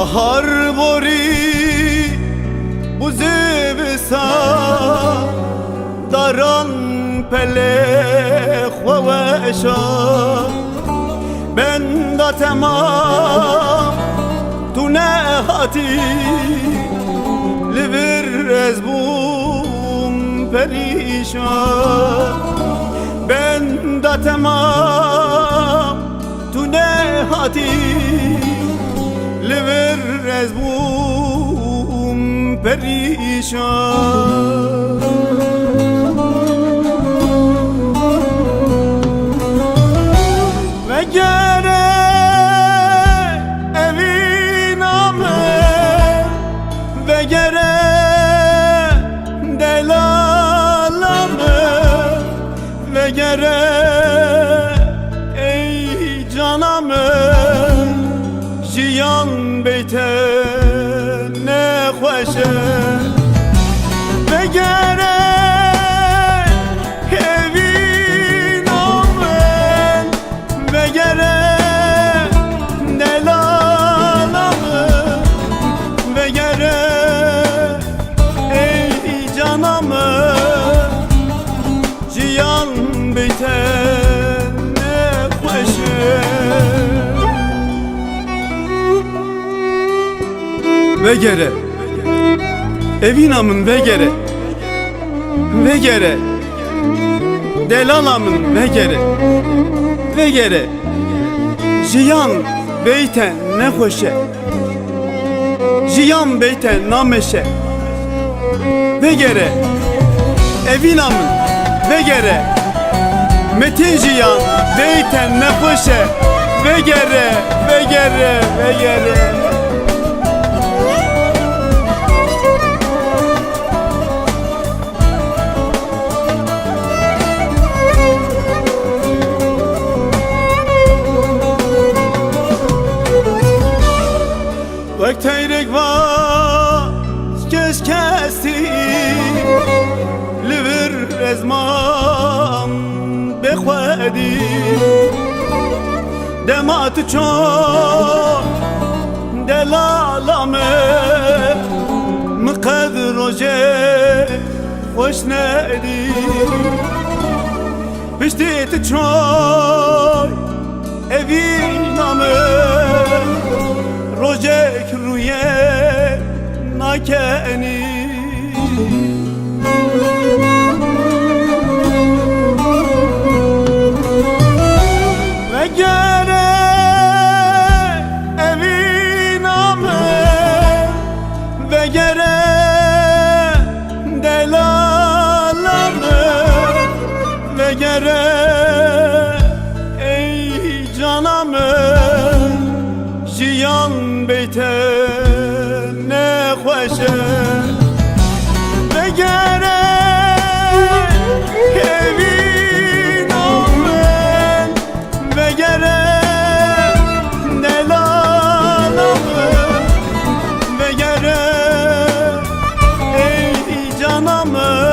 bahar bori bu zivsa daran pele xweşa ben da temam tu nehati li vir ez bûm perîşan ben da temam tu nehati li vir ez bûm perîşan vegere evîna me vegere delala me vegere ey cana me jiyan beyte ne xweşe vegere vegere evinamın vegere vegere delalamın vegere vegere jiyan beyten ne hoşe jiyan beyten nameşe vegere evinamın vegere metin jiyan beyten ne hoşe vegere vegere vegere Vek teyrek vaz kes kesti li vir ezman bexwedî demat çon delala me miqed roje xweş nedî piştî tu çon evîna me rojek ruye nakeni vegere evîna me vegere delala me vegere ey cana me jiyan beyte ne xweşe vegere evîna me vegere delala me vegere ey cana me